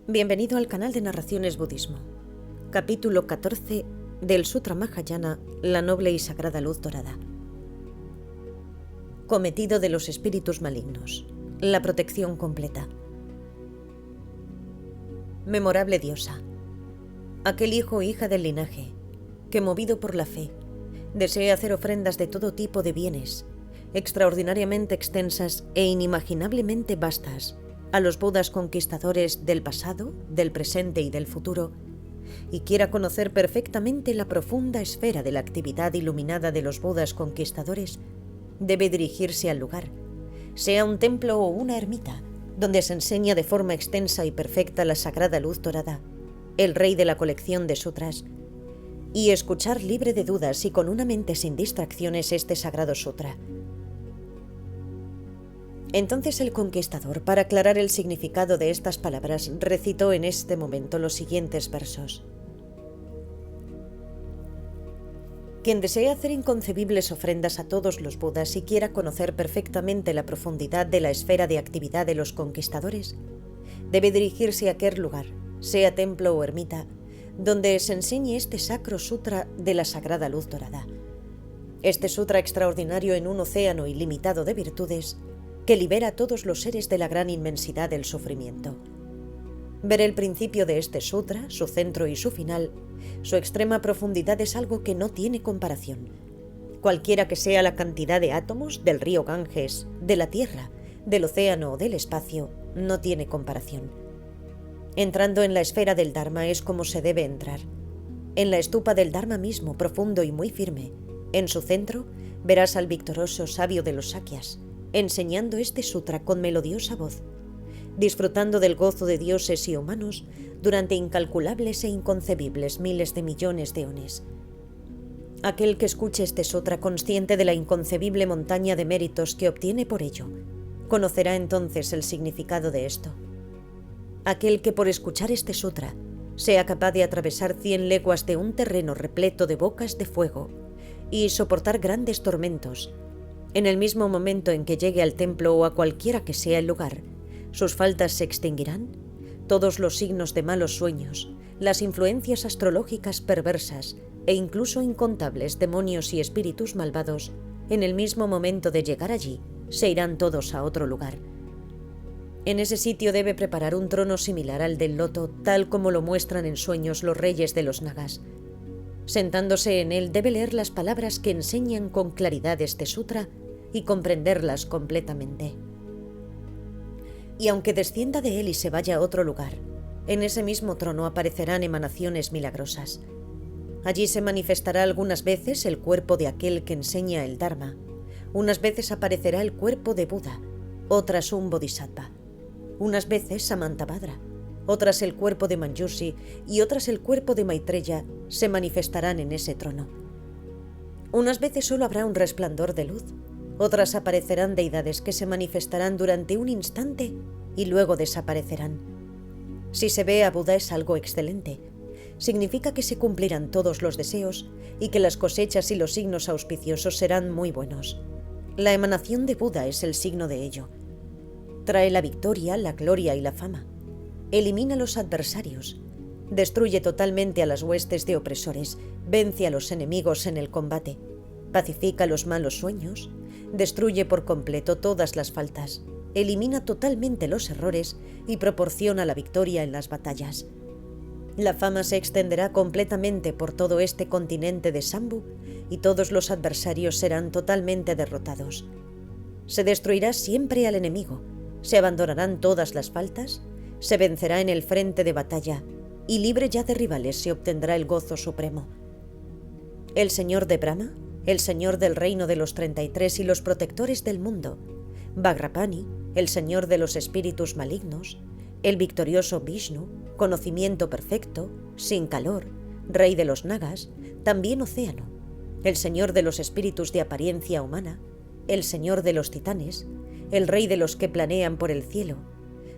Bienvenido al canal de Narraciones Budismo. Capítulo 14 del Sutra Mahayana, la noble y sagrada luz dorada. Cometido de los espíritus malignos. La protección completa. Memorable diosa. Aquel hijo o hija del linaje, que movido por la fe, desea hacer ofrendas de todo tipo de bienes, extraordinariamente extensas e inimaginablemente vastas, a los Budas conquistadores del pasado, del presente y del futuro, y quiera conocer perfectamente la profunda esfera de la actividad iluminada de los Budas conquistadores, debe dirigirse al lugar, sea un templo o una ermita, donde se enseña de forma extensa y perfecta la sagrada luz dorada, el rey de la colección de sutras, y escuchar libre de dudas y con una mente sin distracciones este sagrado sutra. Entonces el conquistador, para aclarar el significado de estas palabras, recitó en este momento los siguientes versos. Quien desea hacer inconcebibles ofrendas a todos los Budas y quiera conocer perfectamente la profundidad de la esfera de actividad de los conquistadores, debe dirigirse a aquel lugar, sea templo o ermita, donde se enseñe este sacro sutra de la sagrada luz dorada. Este sutra extraordinario en un océano ilimitado de virtudes, que libera a todos los seres de la gran inmensidad del sufrimiento. Ver el principio de este sutra, su centro y su final, su extrema profundidad es algo que no tiene comparación. Cualquiera que sea la cantidad de átomos del río Ganges, de la Tierra, del océano o del espacio, no tiene comparación. Entrando en la esfera del Dharma es como se debe entrar. En la estupa del Dharma mismo, profundo y muy firme, en su centro, verás al victorioso sabio de los Sakyas, enseñando este sutra con melodiosa voz, disfrutando del gozo de dioses y humanos durante incalculables e inconcebibles miles de millones de eones. Aquel que escuche este sutra consciente de la inconcebible montaña de méritos que obtiene por ello, conocerá entonces el significado de esto. Aquel que por escuchar este sutra sea capaz de atravesar 100 leguas de un terreno repleto de bocas de fuego y soportar grandes tormentos, en el mismo momento en que llegue al templo o a cualquiera que sea el lugar, sus faltas se extinguirán, todos los signos de malos sueños, las influencias astrológicas perversas e incluso incontables demonios y espíritus malvados, en el mismo momento de llegar allí, se irán todos a otro lugar. En ese sitio debe preparar un trono similar al del loto, tal como lo muestran en sueños los reyes de los nagas. Sentándose en él debe leer las palabras que enseñan con claridad este sutra y comprenderlas completamente. Y aunque descienda de él y se vaya a otro lugar, en ese mismo trono aparecerán emanaciones milagrosas. Allí se manifestará algunas veces el cuerpo de aquel que enseña el Dharma, unas veces aparecerá el cuerpo de Buda, otras un Bodhisattva, unas veces Samantabhadra, otras el cuerpo de Manjushri y otras el cuerpo de Maitreya se manifestarán en ese trono. Unas veces solo habrá un resplandor de luz, otras aparecerán deidades que se manifestarán durante un instante y luego desaparecerán. Si se ve a Buda es algo excelente. Significa que se cumplirán todos los deseos y que las cosechas y los signos auspiciosos serán muy buenos. La emanación de Buda es el signo de ello. Trae la victoria, la gloria y la fama. Elimina a los adversarios, destruye totalmente a las huestes de opresores, vence a los enemigos en el combate, pacifica los malos sueños, destruye por completo todas las faltas, elimina totalmente los errores y proporciona la victoria en las batallas. La fama se extenderá completamente por todo este continente de Shambhu y todos los adversarios serán totalmente derrotados. Se destruirá siempre al enemigo, se abandonarán todas las faltas, se vencerá en el frente de batalla y libre ya de rivales se obtendrá el gozo supremo. El Señor de Brahma, el Señor del reino de los 33 y los protectores del mundo, Vajrapani, el Señor de los espíritus malignos, el victorioso Vishnu, conocimiento perfecto, sin calor, rey de los nagas, también océano, el Señor de los espíritus de apariencia humana, el Señor de los titanes, el rey de los que planean por el cielo.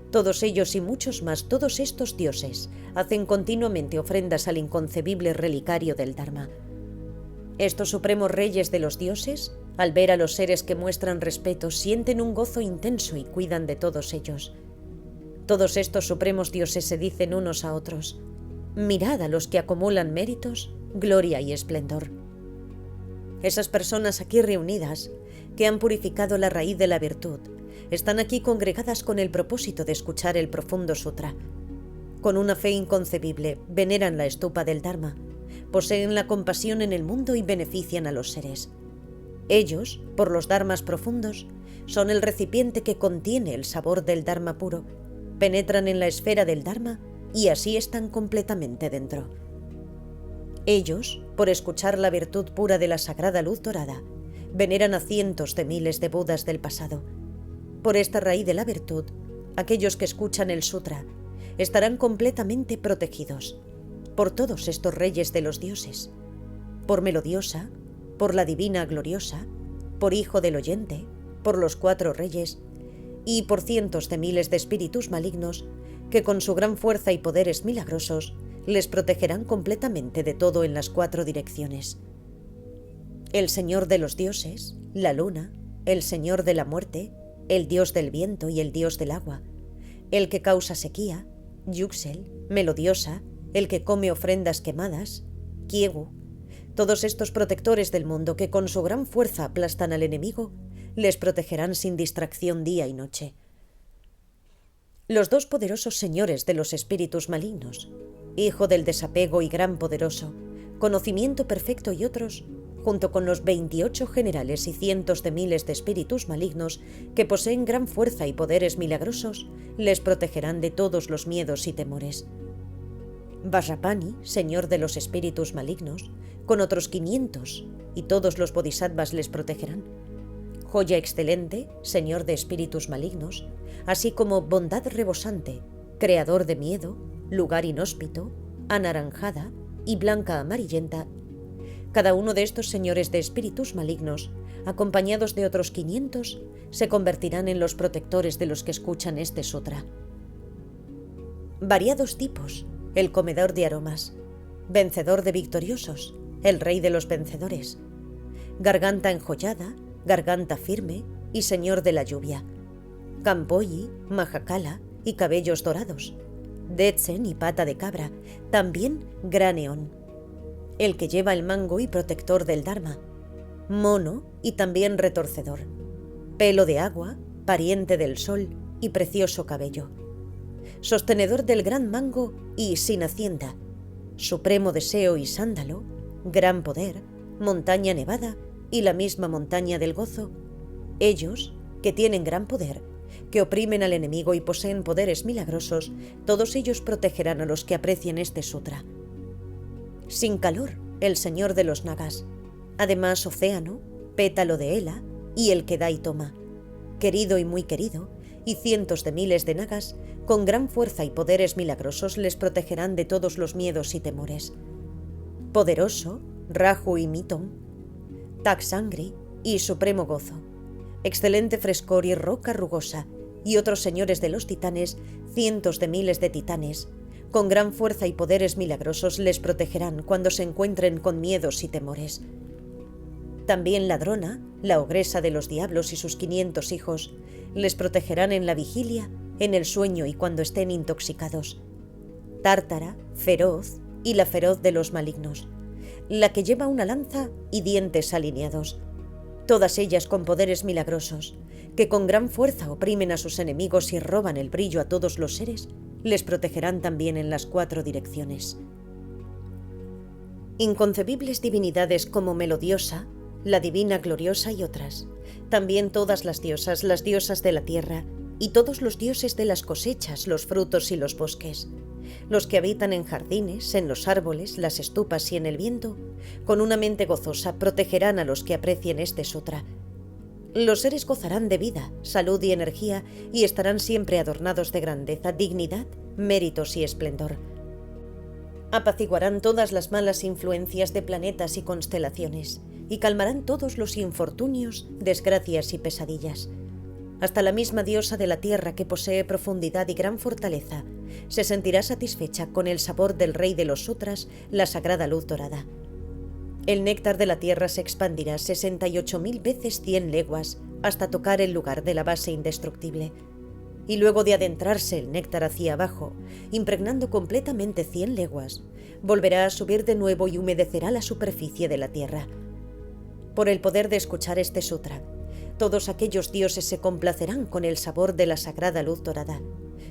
Todos ellos y muchos más, todos estos dioses, hacen continuamente ofrendas al inconcebible relicario del Dharma. Estos supremos reyes de los dioses, al ver a los seres que muestran respeto, sienten un gozo intenso y cuidan de todos ellos. Todos estos supremos dioses se dicen unos a otros: mirad a los que acumulan méritos, gloria y esplendor. Esas personas aquí reunidas, que han purificado la raíz de la virtud, están aquí congregadas con el propósito de escuchar el profundo sutra. Con una fe inconcebible, veneran la estupa del Dharma, poseen la compasión en el mundo y benefician a los seres. Ellos, por los dharmas profundos, son el recipiente que contiene el sabor del Dharma puro, penetran en la esfera del Dharma y así están completamente dentro. Ellos, por escuchar la virtud pura de la sagrada luz dorada, veneran a cientos de miles de Budas del pasado. Por esta raíz de la virtud, aquellos que escuchan el sutra estarán completamente protegidos por todos estos reyes de los dioses, por Melodiosa, por la divina gloriosa, por Hijo del oyente, por los 4 reyes y por cientos de miles de espíritus malignos que con su gran fuerza y poderes milagrosos les protegerán completamente de todo en las 4 direcciones. El Señor de los dioses, la luna, el Señor de la muerte, el Dios del viento y el Dios del agua, el que causa sequía, Yuxel, Melodiosa, el que come ofrendas quemadas, Kiegu, todos estos protectores del mundo que con su gran fuerza aplastan al enemigo, les protegerán sin distracción día y noche. Los 2 poderosos señores de los espíritus malignos, Hijo del desapego y gran poderoso, Conocimiento perfecto y otros, junto con los 28 generales y cientos de miles de espíritus malignos que poseen gran fuerza y poderes milagrosos, les protegerán de todos los miedos y temores. Vajrapani, señor de los espíritus malignos, con otros 500, y todos los bodhisattvas les protegerán. Joya excelente, señor de espíritus malignos, así como bondad rebosante, creador de miedo, lugar inhóspito, anaranjada y blanca amarillenta. Cada uno de estos señores de espíritus malignos, acompañados de otros 500, se convertirán en los protectores de los que escuchan este sutra. Variados tipos, el comedor de aromas, vencedor de victoriosos, el rey de los vencedores, garganta enjollada, garganta firme y señor de la lluvia, Kampoyi, Mahakala y cabellos dorados, Detsen y pata de cabra, también gran eón, el que lleva el mango y protector del Dharma, mono y también retorcedor, pelo de agua, pariente del sol y precioso cabello, sostenedor del gran mango y sin hacienda, supremo deseo y sándalo, gran poder, montaña nevada y la misma montaña del gozo, ellos, que tienen gran poder, que oprimen al enemigo y poseen poderes milagrosos, todos ellos protegerán a los que aprecien este sutra. Sin calor, el señor de los nagas, además océano, pétalo de Ela y el que da y toma, querido y muy querido, y cientos de miles de nagas, con gran fuerza y poderes milagrosos les protegerán de todos los miedos y temores. Poderoso, Raju y Mitón, Taksangri y supremo gozo, excelente frescor y roca rugosa, y otros señores de los titanes, cientos de miles de titanes, con gran fuerza y poderes milagrosos les protegerán cuando se encuentren con miedos y temores. También Ladrona, la ogresa de los diablos y sus 500 hijos, les protegerán en la vigilia, en el sueño y cuando estén intoxicados. Tártara, feroz y la feroz de los malignos, la que lleva una lanza y dientes alineados, todas ellas con poderes milagrosos, que con gran fuerza oprimen a sus enemigos y roban el brillo a todos los seres, les protegerán también en las 4 direcciones. Inconcebibles divinidades como Melodiosa, la divina gloriosa y otras, también todas las diosas de la tierra, y todos los dioses de las cosechas, los frutos y los bosques, los que habitan en jardines, en los árboles, las estupas y en el viento, con una mente gozosa protegerán a los que aprecien este sutra. Los seres gozarán de vida, salud y energía y estarán siempre adornados de grandeza, dignidad, méritos y esplendor. Apaciguarán todas las malas influencias de planetas y constelaciones y calmarán todos los infortunios, desgracias y pesadillas. Hasta la misma diosa de la tierra, que posee profundidad y gran fortaleza, se sentirá satisfecha con el sabor del rey de los sutras, la sagrada luz dorada. El néctar de la tierra se expandirá 68.000 veces 100 leguas hasta tocar el lugar de la base indestructible, y luego de adentrarse el néctar hacia abajo, impregnando completamente 100 leguas, volverá a subir de nuevo y humedecerá la superficie de la tierra. Por el poder de escuchar este sutra, todos aquellos dioses se complacerán con el sabor de la sagrada luz dorada,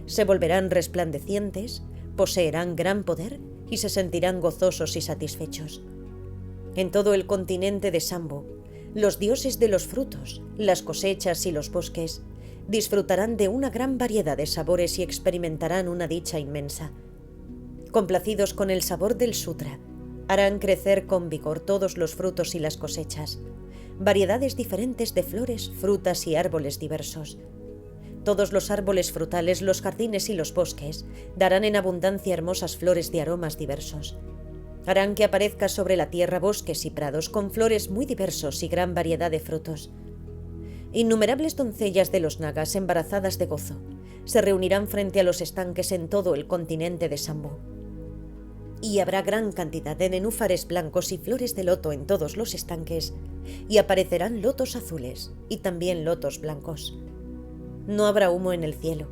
se volverán resplandecientes, poseerán gran poder y se sentirán gozosos y satisfechos. En todo el continente de Sambo, los dioses de los frutos, las cosechas y los bosques disfrutarán de una gran variedad de sabores y experimentarán una dicha inmensa. Complacidos con el sabor del sutra, harán crecer con vigor todos los frutos y las cosechas, variedades diferentes de flores, frutas y árboles diversos. Todos los árboles frutales, los jardines y los bosques darán en abundancia hermosas flores de aromas diversos. Harán que aparezca sobre la tierra bosques y prados con flores muy diversos y gran variedad de frutos. Innumerables doncellas de los nagas embarazadas de gozo se reunirán frente a los estanques en todo el continente de Sambu. Y habrá gran cantidad de nenúfares blancos y flores de loto en todos los estanques, y aparecerán lotos azules y también lotos blancos. No habrá humo en el cielo,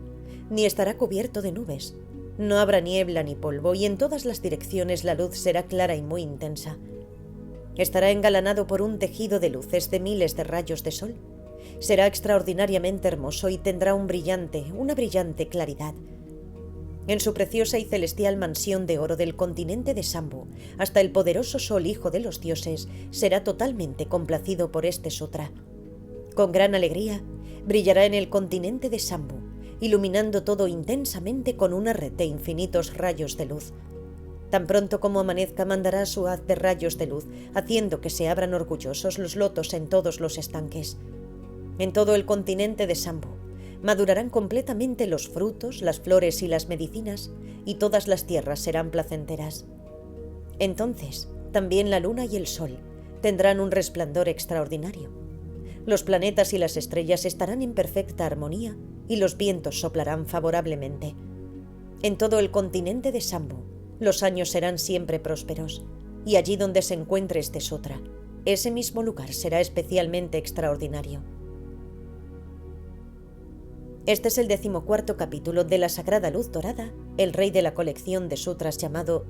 ni estará cubierto de nubes. No habrá niebla ni polvo, y en todas las direcciones la luz será clara y muy intensa. Estará engalanado por un tejido de luces de miles de rayos de sol. Será extraordinariamente hermoso y tendrá una brillante claridad. En su preciosa y celestial mansión de oro del continente de Sambu, hasta el poderoso sol hijo de los dioses será totalmente complacido por este sutra. Con gran alegría, brillará en el continente de Sambu, iluminando todo intensamente con una red de infinitos rayos de luz. Tan pronto como amanezca, mandará su haz de rayos de luz, haciendo que se abran orgullosos los lotos en todos los estanques. En todo el continente de Sambu madurarán completamente los frutos, las flores y las medicinas, y todas las tierras serán placenteras. Entonces, también la luna y el sol tendrán un resplandor extraordinario. Los planetas y las estrellas estarán en perfecta armonía y los vientos soplarán favorablemente. En todo el continente de Sambu, los años serán siempre prósperos, y allí donde se encuentre este sutra, ese mismo lugar será especialmente extraordinario. Este es el 14º capítulo de la Sagrada Luz Dorada, el rey de la colección de sutras llamado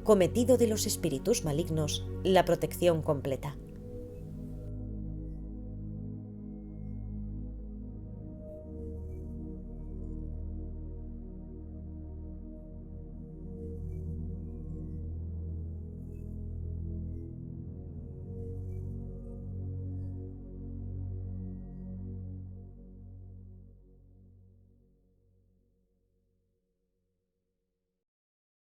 Cometido de los espíritus malignos, la protección completa.